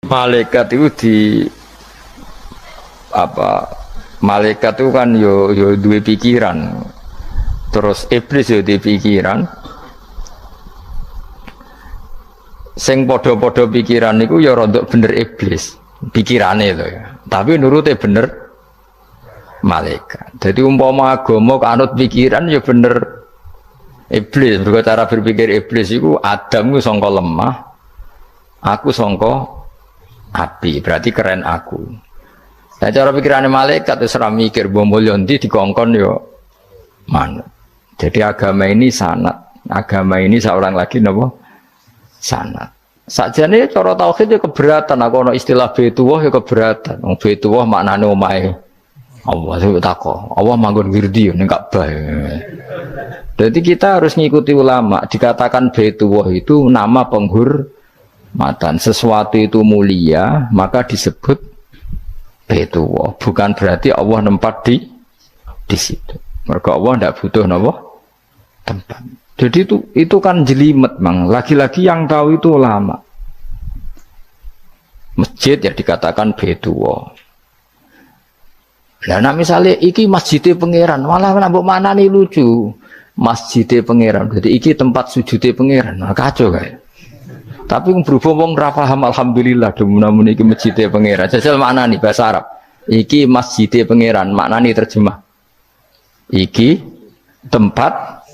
Malaikat itu di apa? Malaikat itu kan yo duwe pikiran. Terus iblis yo duwe pikiran. Sing podo-podo pikiran niku ya rodok bener iblis. Pikirane lho ya. Tapi nurute bener malaikat. Jadi umpama agama kanut pikiran ya bener iblis. Mergo cara berpikir iblis iku Adam ku sangka lemah, aku sangka api, berarti keren aku. Nah cara pikirannya malaikat itu serah mikir bombolyo ndi dikongkon yo manut. Jadi agama ini sanat, agama ini seorang lagi nopo sanat. Sakjane cara tauhid ya keberatan, aku ono istilah Baitullah ya keberatan. Wong Baitullah maknane omahe Allah itu takok. Allah manggon wirdi ning Ka'bah. Jadi kita harus ngikuti ulama. Dikatakan Baitullah itu nama penghormatan. Sesuatu itu mulia maka disebut Baitullah. Bukan berarti Allah nempat di situ. Mergo Allah tidak butuh napa tempat. Jadi itu kan jelimet, Mang. Lagi-lagi yang tahu itu ulama. Masjid ya dikatakan Baitullah. Lah nek misale iki masjidnya pangeran, malah nek mbok maknani lucu. Masjidnya pangeran. Jadi iki tempat sujudnya pangeran. Nah, kacau kae. Tapi berhubung wong ra paham alhamdulillah demun iki masjidnya pangeran. Jajal maknani bahasa Arab. Iki masjidnya pangeran, maknani terjemah. Iki tempat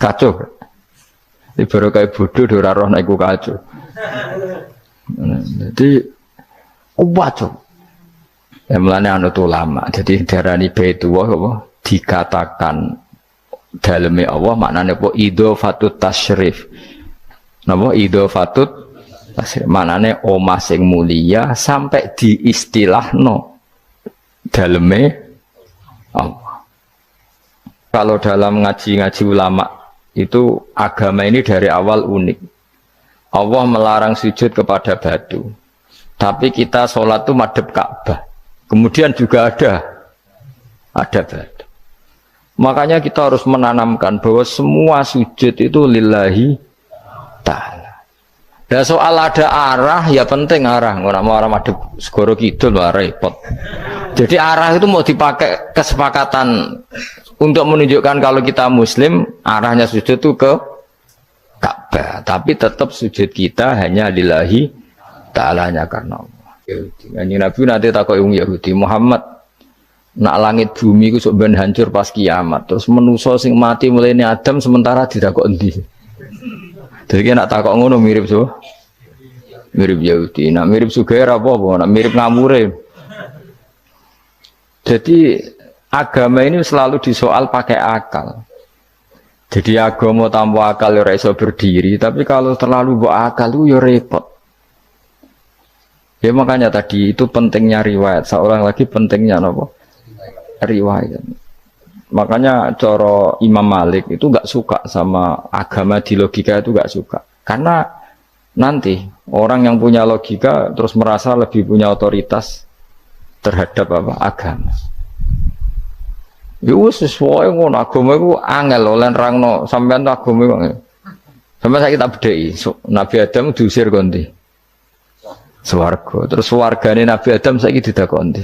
kacau. Ibarat kayak bodoh ora roh nek iku kacau. Jadi kacau. Ya mulane anut ulama. Jadi darani Baitullah apa dikatakan daleme Allah maknane apa idhofatut tasyrif. Napa idhofatut tasyrif maknane omah sing mulia sampai diistilahno daleme Allah. Kalau dalam ngaji-ngaji ulama itu agama ini dari awal unik. Allah melarang sujud kepada batu. Tapi kita sholat itu madhep Ka'bah. Kemudian juga ada batu. Makanya kita harus menanamkan bahwa semua sujud itu lillahi ta'ala. Dan soal ada arah, ya penting arah. Nggak mau arah madhep segoro kidul, repot. Jadi arah itu mau dipakai kesepakatan untuk menunjukkan kalau kita muslim, arahnya sujud itu ke Ka'bah. Tapi tetap sujud kita hanya lillahi ta'alanya karena Allah. Kanjeng Nabi nanti takoi wong Yahudi, Muhammad nak langit bumi ku sok ben hancur pas kiamat. Terus manusa sing mati mulai Adam sementara ditakok endi. Jadi nak takok ngono mirip so. Mirip Yahudi. Nak mirip Sugair apa? Nak mirip ngamure. Jadi agama ini selalu disoal pakai akal. Jadi agama tanpa akal ya iso berdiri, tapi kalau terlalu bawa akal itu ya repot. Ya makanya tadi itu pentingnya riwayat. Seorang lagi pentingnya apa? Riwayat. Makanya coro Imam Malik itu nggak suka sama agama di logika itu nggak suka. Karena nanti orang yang punya logika terus merasa lebih punya otoritas terhadap apa? Agama. Ya wis sesuai ngono agama iku angel lho lan nerangno sampean agama iku. Sampai saya kita bedheki, Nabi Adam diusir konti. Swarga. Terus swargane Nabi Adam saiki didakoni.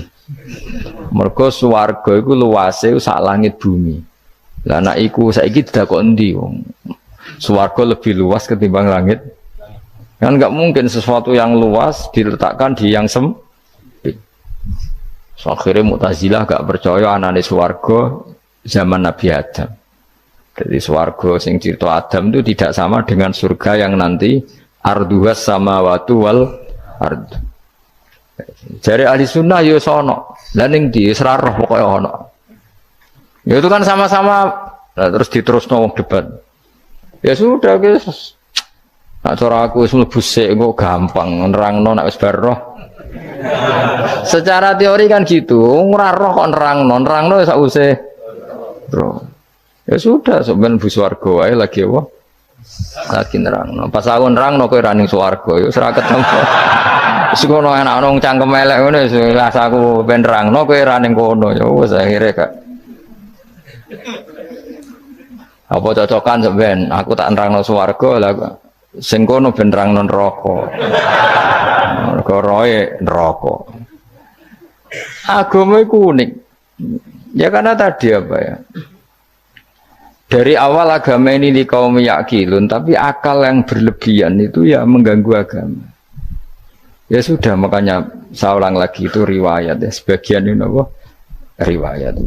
Mergo swarga iku luase sak langit bumi. Lah nek iku saiki didakoni ndi wong. Swarga lebih luas ketimbang langit. Kan enggak mungkin sesuatu yang luas diletakkan di yang sempit. So, akhirnya Mu'tazilah gak percaya anane swarga zaman Nabi Adam. Jadi swarga sing cerita Adam itu tidak sama dengan surga yang nanti arduhas samawati wal ard. Jari ahli sunnah ya sono. Lah ning ndi wis ra roh pokoke ono. Ya itu kan sama-sama terus diterusno wong debat. Ya sudah guys. Nak cara aku wis mlebu sik kok gampang nerangno nek wis bar roh. Secara teori kan gitu, ora roh kok nerangno sak usih. Bro. Ya sudah sampean bu swarga wae lagi apa? Lagi nerangno. Pas aku nerangno kowe ra ning swarga ya wis ra ketemu. Wis ngono enak nang cangkem elek ngono wis aku ben nerangno kowe ra ning kono ya wis akhire gak. Apa cocokan sampean? Aku tak nerangno swarga lah sing kono ben nerangno neraka. perkara neraka. Agama itu unik. Ya karena tadi apa ya? Dari awal agama ini di kaum yakilun, tapi akal yang berlebihan itu ya mengganggu agama. Ya sudah, makanya saya ulang lagi itu riwayat ya. Sebagian ini apa? Riwayat.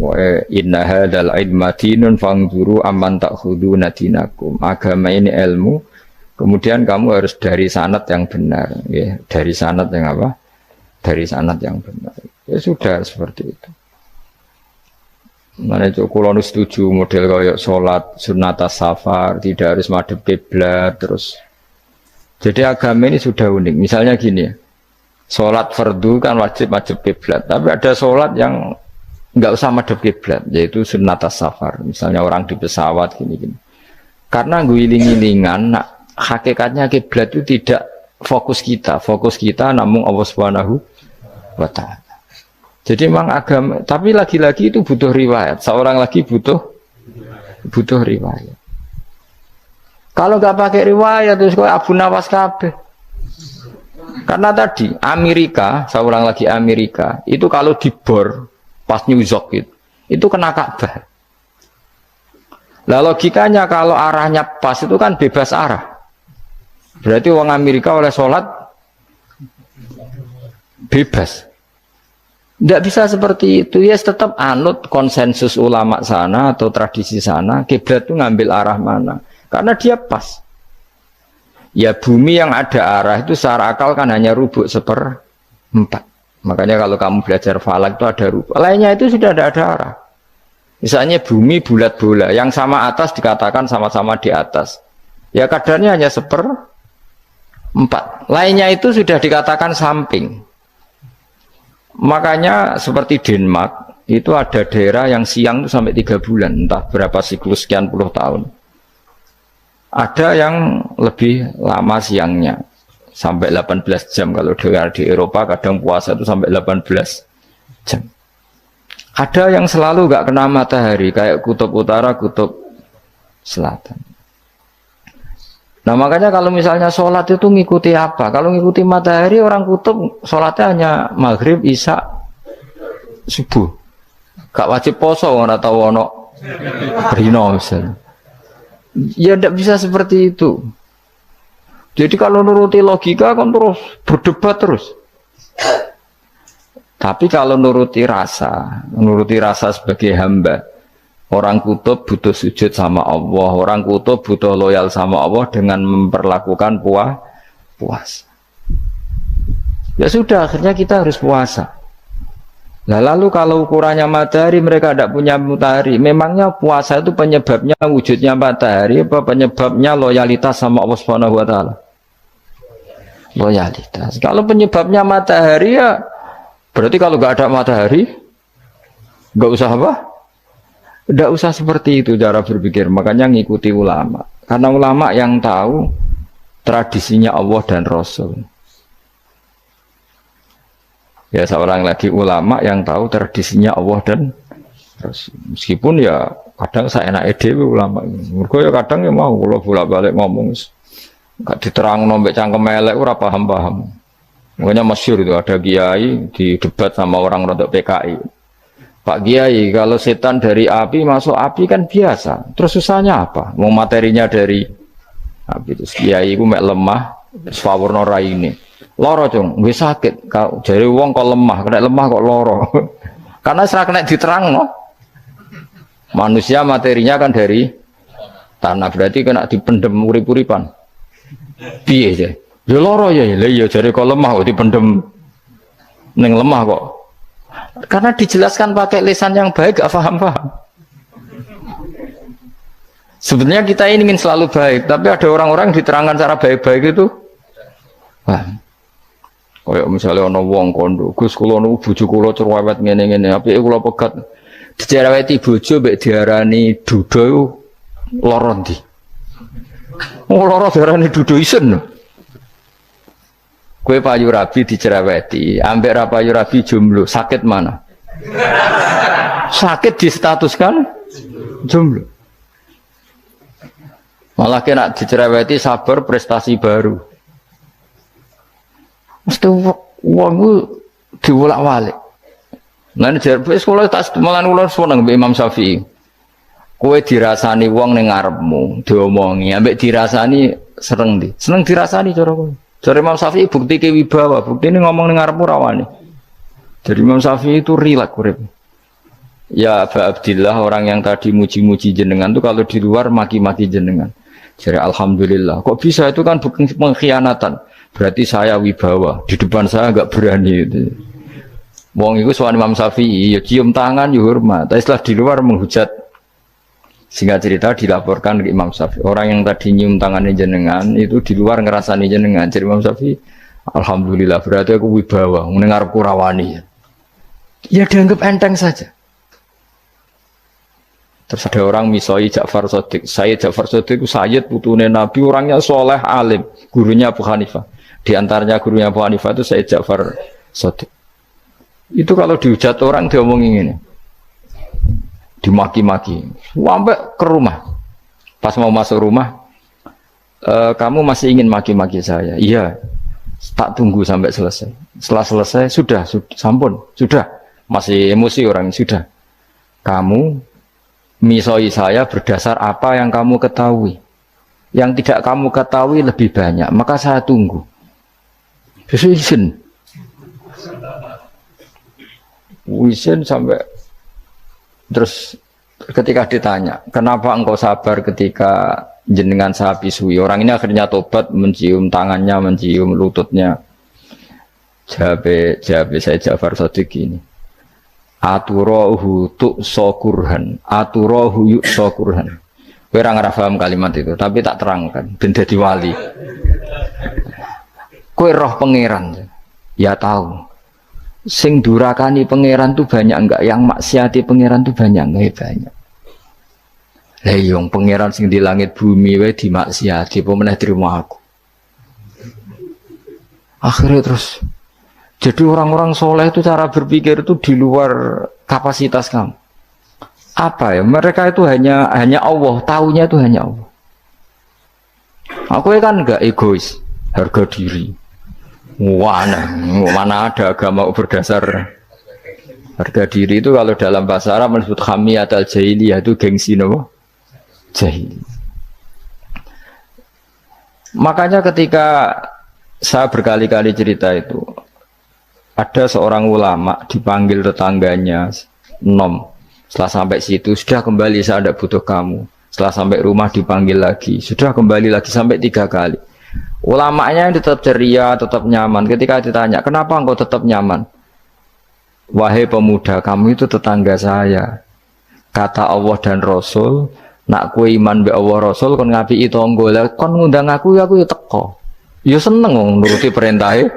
Inna hadzal ilma dinun fangzuru amman ta'khuduna dinakum. Agama ini ilmu, kemudian kamu harus dari sanad yang benar, ya. Dari sanad yang apa? Dari sanad yang benar. Ya sudah seperti itu. Mana itu kalau setuju model kayak sholat sunat safar tidak harus madhep kiblat terus. Jadi agama ini sudah unik. Misalnya gini ya, sholat fardu kan wajib kiblat, tapi ada sholat yang nggak usah madhep kiblat, yaitu sunat safar. Misalnya orang di pesawat gini-gini. Karena guling-gilingan, hakikatnya kiblat itu tidak fokus kita namun Allah Subhanahu wa Ta'ala. Jadi memang agama, tapi lagi-lagi itu butuh riwayat. Seorang lagi butuh riwayat. Kalau nggak pakai riwayat terus kok Abu Nawas kabeh. Karena tadi Amerika, seorang lagi Amerika, itu kalau dibor pas New York itu kena Ka'bah. Lah logikanya kalau arahnya pas itu kan bebas arah. Berarti orang Amerika oleh sholat bebas. Tidak bisa seperti itu, ya tetap anut konsensus ulama sana atau tradisi sana, kiblat itu ngambil arah mana, karena dia pas. Ya bumi yang ada arah itu secara akal kan hanya rubuk 1/4. Makanya kalau kamu belajar falak itu ada rubuk, lainnya itu sudah ada arah. Misalnya bumi bulat bola, yang sama atas dikatakan sama-sama di atas. Ya kadarnya hanya 1/4. Lainnya itu sudah dikatakan samping. Makanya seperti Denmark itu ada daerah yang siang itu sampai 3 bulan, entah berapa siklus sekian puluh tahun. Ada yang lebih lama siangnya sampai 18 jam. Kalau di Eropa kadang puasa itu sampai 18 jam. Ada yang selalu nggak kena matahari kayak kutub utara, kutub selatan. Nah makanya kalau misalnya sholat itu ngikuti apa? Kalau ngikuti matahari, orang kutub sholatnya hanya maghrib, isya, subuh. Gak wajib poso, nggak tahu ono rino misalnya. Ya tidak bisa seperti itu. Jadi kalau nuruti logika kan terus berdebat terus. Tapi kalau nuruti rasa sebagai hamba. Orang kutub butuh sujud sama Allah, orang kutub butuh loyal sama Allah dengan memperlakukan puasa. Ya sudah, akhirnya kita harus puasa. Nah, lalu kalau ukurannya matahari, mereka tidak punya matahari. Memangnya puasa itu penyebabnya wujudnya matahari, apa penyebabnya loyalitas sama Allah Subhanahu wa Ta'ala? Loyalitas. Kalau penyebabnya matahari ya, berarti kalau nggak ada matahari, nggak usah apa? Tidak usah seperti itu cara berpikir, makanya ngikuti ulama. Karena ulama yang tahu tradisinya Allah dan Rasul. Ya seorang lagi ulama yang tahu tradisinya Allah dan Rasul. Meskipun ya kadang saya enak dewe ulama. Mergo ya kadang ya mau kalau bolak-balik ngomong gak diterang nombek cangkem elek ora paham-paham. Makanya masyhur itu ada kiai di debat sama orang rodok PKI. Pak Kiai, kalau setan dari api masuk api kan biasa. Terus susahnya apa? Mau materinya dari api itu. Kiai itu mek lemah, sawurna raine. Loro cung, nggih sakit. Jare wong kok lemah, kena lemah kok loro. Karena serak kena diterang no. Manusia materinya kan dari tanah, berarti kena dipendem urip-uripan. Piye ya? Ya loro ya, lha ya jare kok lemah kok dipendem ning lemah kok. Karena dijelaskan pakai lisan yang baik, gak paham-paham. Sebenarnya kita ini ingin selalu baik, tapi ada orang-orang diterangkan cara baik-baik itu. Wah, kayak misalnya ono wong kondo, Gus kula nu bojo kula cerewet ngene-ngene, apike kula pegat. Dicereweti bojo mbek diarani duda lara ndi? Oh lara diarani duda isen. Kue payu rabi dicereweti, ambek ra payu rabi jomblo, sakit mana? Sakit distatuskan jomblo. Malah kena dicereweti sabar prestasi baru. Mesti Wong ku diwolak-walik. Nah ini jar sekolah tas malan kula seneng mbek Imam Syafi'i. Kowe dirasani wong ning ngarepmu, diomongi, ambek dirasani seneng ndi? Seneng dirasani cara kowe. Jare Imam Syafi'i bukti ke wibawa, buktine ngomong ning ngarepmu rawani. Jadi Imam Syafi'i itu rileks urip. Ya Aba Abdillah, orang yang tadi muji-muji jenengan tuh kalau di luar maki-maki jenengan. Jadi alhamdulillah. Kok bisa, itu kan bukan pengkhianatan. Berarti saya wibawa, di depan saya enggak berani itu. Wong iku sowan Imam Syafi'i, ya cium tangan ya hormat. Tapi setelah di luar menghujat. Singkat cerita dilaporkan ke Imam Syafi'i. Orang yang tadi nyium tangannya jenengan itu di luar ngerasani jenengan. Jadi Imam Syafi'i, alhamdulillah berarti aku wibawa, mendengar kurawani. Ya dianggap enteng saja. Terus ada orang misoi Ja'far Shadiq. Sayyid Ja'far Shadiq itu Sayyid putune Nabi, orangnya soleh alim, gurunya Abu Hanifah. Di antaranya gurunya Abu Hanifah itu Sayyid Ja'far Shadiq. Itu kalau dihujat orang diomongin ini, dimaki-maki, sampai ke rumah. Pas mau masuk rumah, kamu masih ingin maki-maki saya? Iya. Tak tunggu sampai selesai. Setelah selesai, sudah, sampun, sudah. Masih emosi orang, sudah. Kamu misoi saya berdasar apa yang kamu ketahui. Yang tidak kamu ketahui lebih banyak, maka saya tunggu. Izin sampai terus ketika ditanya, kenapa engkau sabar ketika jenengan saya pisui? Orang ini akhirnya tobat, mencium tangannya, mencium lututnya. Jawab saya Ja'far Shadiq ini. Aturahu tu'sokurhan, aturahu yu'sokurhan. Kowe ora ngrafaham kalimat itu, tapi tak terangkan ben dadi wali. Kowe roh pangeran. Ya tahu. Sing durakani pangeran tuh banyak enggak? Yang maksiati pangeran tuh banyak enggak? Banyak. Lah yung pangeran sing di langit bumi wae dimaksiati, apa meneh trimo aku. Akhirnya terus jadi orang-orang soleh itu cara berpikir itu di luar kapasitas kamu. Apa ya? Mereka itu hanya Allah, taunya itu hanya Allah. Aku kan enggak egois, harga diri. Mana ada agama berdasar harga diri itu kalau dalam bahasa Arab disebut hamiyat al-jahiliyah, itu gengsi no? Jahili. Makanya ketika saya berkali-kali cerita itu, ada seorang ulama dipanggil tetangganya, setelah sampai situ, sudah kembali, saya tidak butuh kamu. Setelah sampai rumah dipanggil lagi, sudah kembali lagi sampai 3 kali. Ulamanya tetap ceria, tetap nyaman. Ketika ditanya, kenapa engkau tetap nyaman? Wahai pemuda, kamu itu tetangga saya. Kata Allah dan Rasul, nak kue iman be Allah Rasul, kon ngapi itu tangga, kon ngundang aku ya teko. Ya seneng nuruti perintahnya.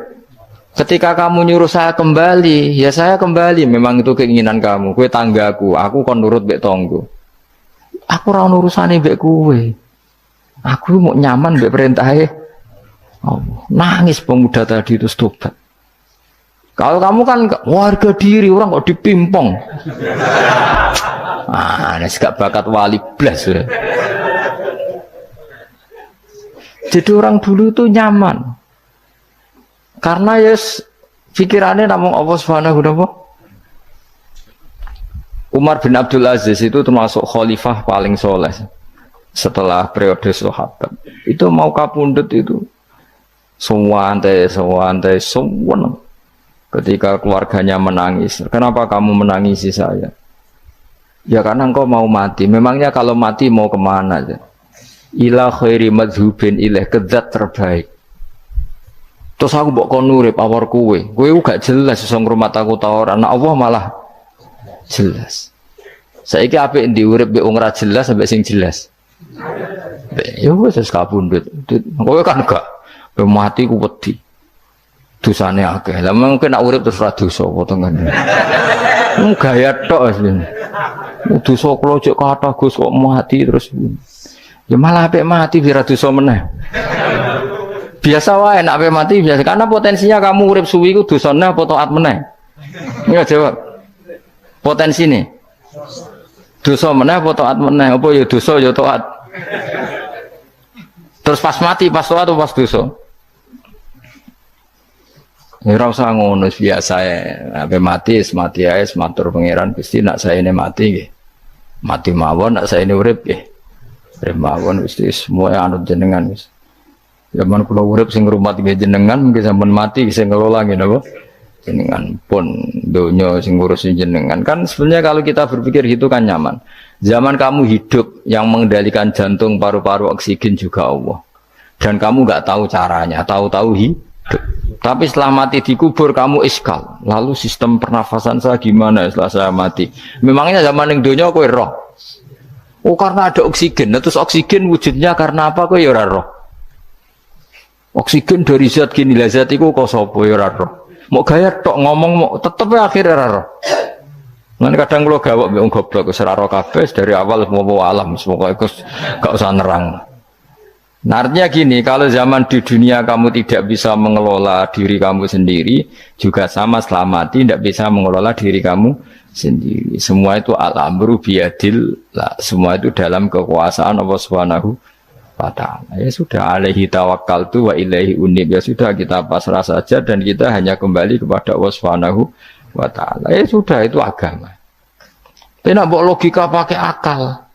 Ketika kamu nyuruh saya kembali, ya saya kembali. Memang itu keinginan kamu. Kue tanggaku, aku kon nurut bek tonggo. Aku ora urusane bek kue. Aku mau nyaman bek perintahnya. Oh, nangis pemuda tadi itu tobat. Kalau kamu kan warga diri, orang kok dipimpong. Ini gak bakat wali blas. Ya. Jadi orang dulu itu nyaman. Karena yes, pikirannya namun Allah Subhanahu wa ta'ala. Umar bin Abdul Aziz itu termasuk khalifah paling soleh setelah periode sahabat. Itu mau kapundut itu semua antai. Ketika keluarganya menangis, kenapa kamu menangisi saya? Ya karena engkau mau mati. Memangnya kalau mati mau kemana aja? Ila khairi madhubin ilaih, ke zat terbaik. Terus aku mbok kon urip awar kowe gak jelas iso ngrumat aku ta ora. Nah Allah malah jelas. Saiki apik ndi urip mbek wong ora jelas sampai sing jelas. Ya wis kabundut. Kowe kan gak mati ku wedi. Dosane akeh. Lah mungkin nek urip terus ra dosa apa to kan. Gaya tok asline. Dosa kula cek kathah Gus kok mati terus. Ya malah apik mati biar dosa meneh. Biasa wae nek mati biasa karena potensinya kamu urip suwi ku dosane apa taat meneh. Ya jawab. Potensi nih. Dosa meneh apa taat meneh? Apa ya dosa ya taat. Terus pas mati pas taat atau pas dosa? Ya ora usah ngono biasa ya. Sampai mati ae matur pangeran Gusti nak saya ini mati nggih. Mati mawon nak saya ini urip nggih. Urip mawon Gusti semua anut jenengan wis. Zaman kula urip sing ngrumat nggih jenengan mungkin sampean mati sing ngelola nggih napa? Jenengan pun donya sing ngurusin jenengan. Kan sebenarnya kalau kita berpikir itu kan nyaman. Zaman kamu hidup yang mengendalikan jantung, paru-paru, oksigen juga Allah. Dan kamu nggak tahu caranya, tahu-tahu hidup. Tapi setelah mati dikubur kamu iskal. Lalu sistem pernafasan saya gimana setelah saya mati? Memangnya zaman yang dunia kowe roh. Oh karena ada oksigen. Nah, terus oksigen wujudnya karena apa kowe ya ora roh? Oksigen dari zat gini lah zat iku kok sapa ya ora roh. Mau gaya tok ngomong mau tetep akhirnya ora roh. Lan kadang kula gawok mbek wong goblok wis ora roh kabeh dari awal semua alam semoga iku gak usah nerang. Nah, artinya gini, kalau zaman di dunia kamu tidak bisa mengelola diri kamu sendiri, juga sama setelah mati tidak bisa mengelola diri kamu sendiri. Semua itu al-amru biyadil, semua itu dalam kekuasaan Allah Subhanahu wa ta'ala. Ya sudah, alaihi tawakkaltu wa ilaihi unib. Ya sudah, kita pasrah saja dan kita hanya kembali kepada Allah Subhanahu wa ta'ala. Ya sudah, itu agama. Tidak bawa logika pakai akal.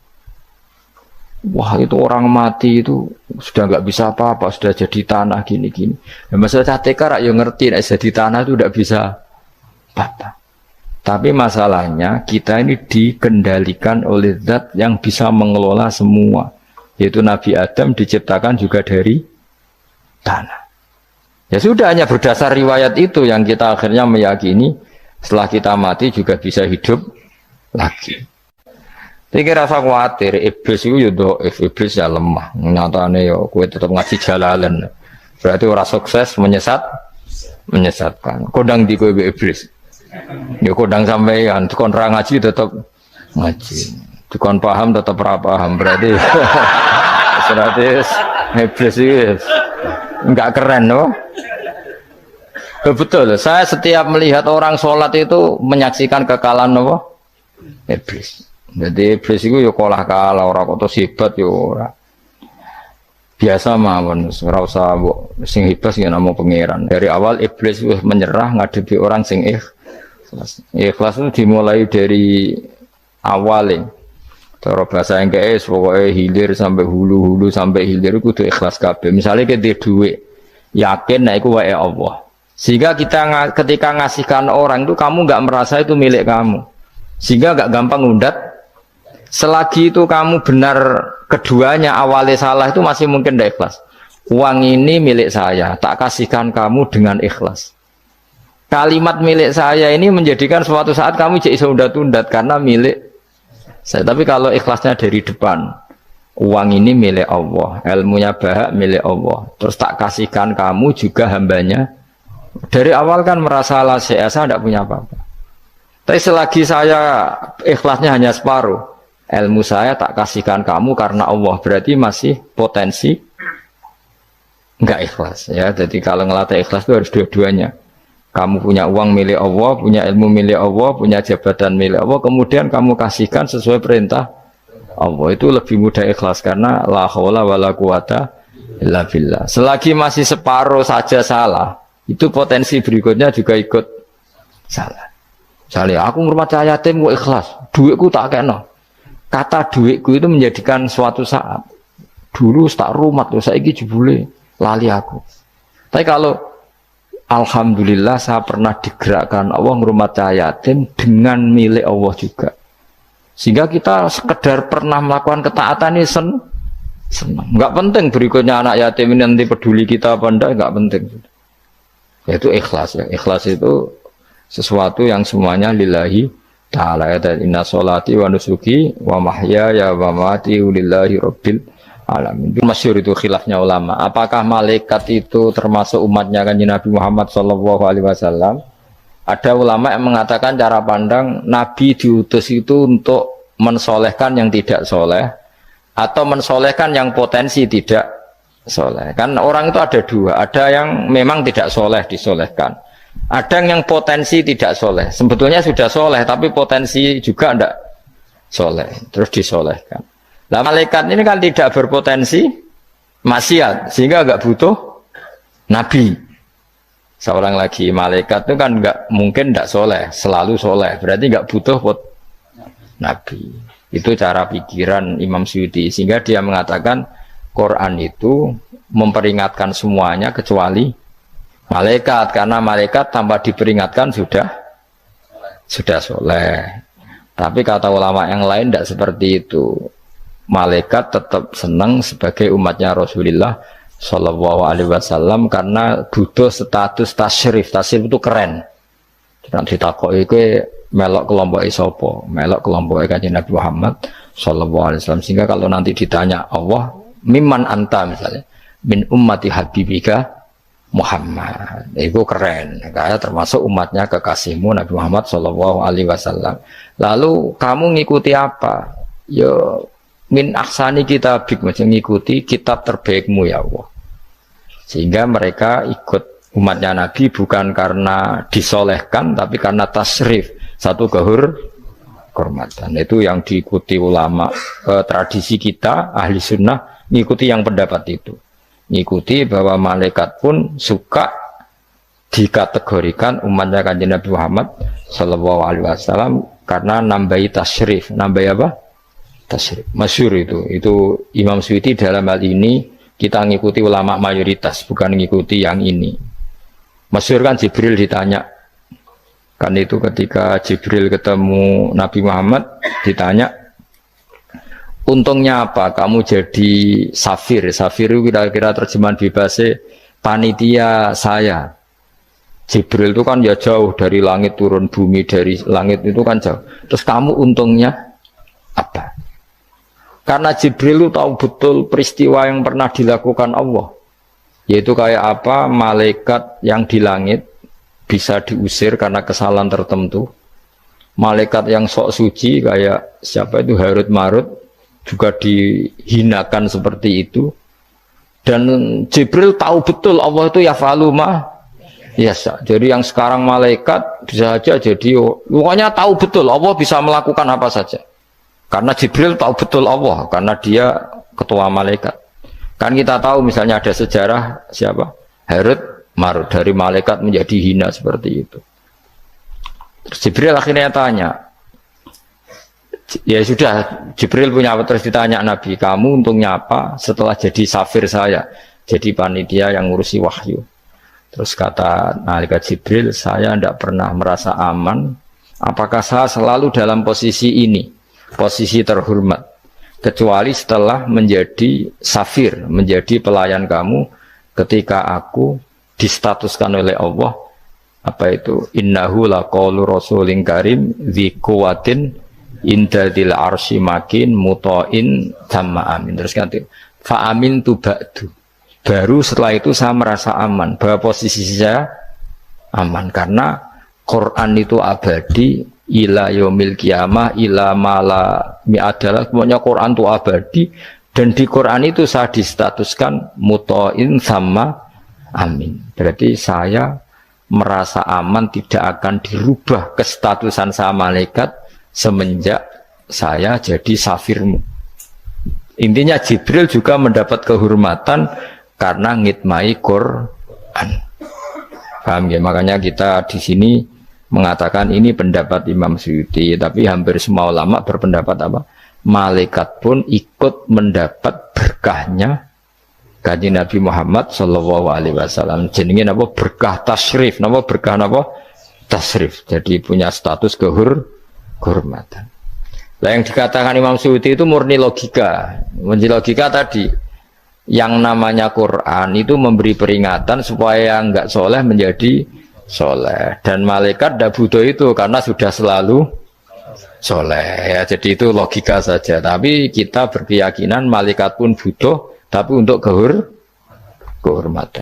Wah itu orang mati itu sudah nggak bisa apa-apa, sudah jadi tanah gini-gini. Ya, masalah catekar ya ngerti, nah, jadi tanah itu tidak bisa apa. Tapi masalahnya kita ini dikendalikan oleh zat yang bisa mengelola semua. Yaitu Nabi Adam diciptakan juga dari tanah. Ya sudah hanya berdasar riwayat itu yang kita akhirnya meyakini setelah kita mati juga bisa hidup lagi. Iki rasa khawatir, iblis itu ya iblis ya lemah. Nyatane ya kowe tetap ngaji jalalan. Berarti orang sukses menyesatkan. Kodang di kowe iblis. Ya kodang sampean, kon ra ngaji tetap ngaji. Kon paham tetap ra paham. Berarti iblis itu enggak keren loh. Betul, saya setiap melihat orang sholat itu menyaksikan kekalahan apa? Iblis. Jadi iblis itu ya kalah ora kok hebat ya ora. Biasa mawon ora usah sing hebat ya namung pangeran. Dari awal iblis wis menyerah ngadepi orang sing ikhlas. Ikhlas itu dimulai dari awal. Cara bahasa Inggris pokoknya hilir sampai hulu sampai hilir itu kudu ikhlas kabeh. Misalnya kita duit yakin nek iku wae Allah. Sehingga kita ketika ngasihkan orang itu kamu enggak merasa itu milik kamu. Sehingga enggak gampang ngundat. Selagi itu kamu benar keduanya awalnya salah itu masih mungkin tidak ikhlas. Uang ini milik saya, tak kasihkan kamu dengan ikhlas. Kalimat milik saya ini menjadikan suatu saat kamu jadi undat-undat karena milik saya. Tapi kalau ikhlasnya dari depan, uang ini milik Allah, ilmunya bahak milik Allah. Terus tak kasihkan kamu juga hambanya. Dari awal kan merasa saya tidak punya apa-apa. Tapi selagi saya ikhlasnya hanya separuh. Ilmu saya tak kasihkan kamu karena Allah, berarti masih potensi enggak ikhlas ya. Jadi kalau ngelatih ikhlas itu harus dua-duanya. Kamu punya uang milik Allah, punya ilmu milik Allah, punya jabatan milik Allah, kemudian kamu kasihkan sesuai perintah Allah, itu lebih mudah ikhlas karena la haula wala quwata illa billah. Selagi masih separuh saja salah, itu potensi berikutnya juga ikut salah. Misalnya aku ngurmat yatim gue ikhlas, duitku tak kena. Kata duitku itu menjadikan suatu saat dulu tak rumat loh, saya jebule lali aku. Tapi kalau alhamdulillah saya pernah digerakkan Allah ngurmat yatim dengan milik Allah juga, sehingga kita sekedar pernah melakukan ketaatan ini senang. Nggak penting berikutnya anak yatim ini nanti peduli kita apa enggak, nggak penting. Yaitu ikhlas ya. Ikhlas itu sesuatu yang semuanya lillahi ta'ala. Ya, inna sholati wa nusuki wa mahyaya wa mamati lillahi rabbil alamin. Itu masyhur itu khilafnya ulama. Apakah malaikat itu termasuk umatnya Kanjeng Nabi Muhammad sallallahu alaihi wasallam? Ada ulama yang mengatakan cara pandang Nabi diutus itu untuk mensolehkan yang tidak soleh atau mensolehkan yang potensi tidak soleh. Kan orang itu ada dua, ada yang memang tidak soleh disolehkan. Ada yang potensi tidak soleh, sebetulnya sudah soleh tapi potensi juga tidak soleh, terus disolehkan. Nah malaikat ini kan tidak berpotensi maksiat, sehingga agak butuh nabi. Seorang lagi malaikat itu kan nggak mungkin nggak soleh, selalu soleh. Berarti nggak butuh nabi. Itu cara pikiran Imam Suyuti. Sehingga dia mengatakan Quran itu memperingatkan semuanya kecuali malaikat. Karena malaikat tanpa diperingatkan sudah soleh. Tapi kata ulama yang lain tidak seperti itu. Malaikat tetap senang sebagai umatnya Rasulullah Shallallahu Alaihi Wasallam karena butuh status tasyrif. Tasyrif itu keren. Nanti ditakoki kowe melok kelompok isopo, melok kelompok Kanjeng Nabi Muhammad Shallallahu Alaihi Wasallam. Sehingga kalau nanti ditanya Allah, mimman anta misalnya, min ummati habibika Muhammad, itu keren. Kayak termasuk umatnya kekasihmu Nabi Muhammad Shallallahu Alaihi Wasallam. Lalu kamu ngikuti apa? Yo min ahsani kitabik, macam ngikuti kitab terbaikmu ya Allah. Sehingga mereka ikut umatnya Nabi bukan karena disolehkan, tapi karena tasrif, satu kehormatan. Itu yang diikuti ulama. Tradisi kita ahli sunnah ngikuti yang pendapat itu, ngikuti bahwa malaikat pun suka dikategorikan umatnya Kanjeng Nabi Muhammad Sallallahu Alaihi Wasallam karena nambahi tasrif. Nambahi apa? Tasrif. Masyhur itu Imam Suyuti dalam hal ini kita ngikuti ulama mayoritas, bukan ngikuti yang ini. Masyhur kan Jibril ditanya, kan itu ketika Jibril ketemu Nabi Muhammad ditanya, untungnya apa kamu jadi safir? Safir itu kira-kira terjemahan bebasnya panitia saya. Jibril itu kan ya jauh dari langit turun bumi, dari langit itu kan jauh. Terus kamu untungnya apa? Karena Jibril itu tahu betul peristiwa yang pernah dilakukan Allah. Yaitu kayak apa malaikat yang di langit bisa diusir karena kesalahan tertentu. Malaikat yang sok suci kayak siapa itu Harut Marut juga dihinakan seperti itu. Dan Jibril tahu betul Allah itu yafalu ma yasa. Jadi yang sekarang malaikat bisa saja jadi pokoknya tahu betul Allah bisa melakukan apa saja. Karena Jibril tahu betul Allah, karena dia ketua malaikat. Kan kita tahu misalnya ada sejarah siapa? Harut Marut, dari malaikat menjadi hina seperti itu. Terus Jibril akhirnya tanya, ya sudah, Jibril punya apa, terus ditanya Nabi, kamu untungnya apa setelah jadi safir saya, jadi panitia yang ngurusi wahyu. Terus kata malaikat Jibril, saya tidak pernah merasa aman, apakah saya selalu dalam posisi ini, posisi terhormat, kecuali setelah menjadi safir, menjadi pelayan kamu, ketika aku distatuskan oleh Allah, apa itu, innahu laqaulu rasulin karim dzi quwwatin indadil arsy makin muta'in tamma amin. Terus ganti fa amin tu ba'du, baru setelah itu saya merasa aman, bahwa posisi saya aman, karena Quran itu abadi ila yaumil qiyamah ila mala adalah semuanya Quran itu abadi, dan di Quran itu saya distatuskan muta'in sama amin. Berarti saya merasa aman, tidak akan dirubah kestatusan saya malaikat semenjak saya jadi safirmu. Intinya Jibril juga mendapat kehormatan karena ngitmai Quran. Paham ya? Makanya kita di sini mengatakan ini pendapat Imam Suyuti, tapi hampir semua ulama berpendapat apa? Malaikat pun ikut mendapat berkahnya Kanjeng Nabi Muhammad Shallallahu Alaihi Wasallam. Jenenge apa? Berkah tasrif, apa berkah apa? Tasrif. Jadi punya status kehormatan. Nah, yang dikatakan Imam Suyuti itu murni logika. Murni logika tadi, yang namanya Quran itu memberi peringatan supaya yang enggak soleh menjadi soleh, dan malaikat tidak butuh itu karena sudah selalu soleh ya. Jadi itu logika saja, tapi kita berkeyakinan malaikat pun butuh, tapi untuk kehormatan.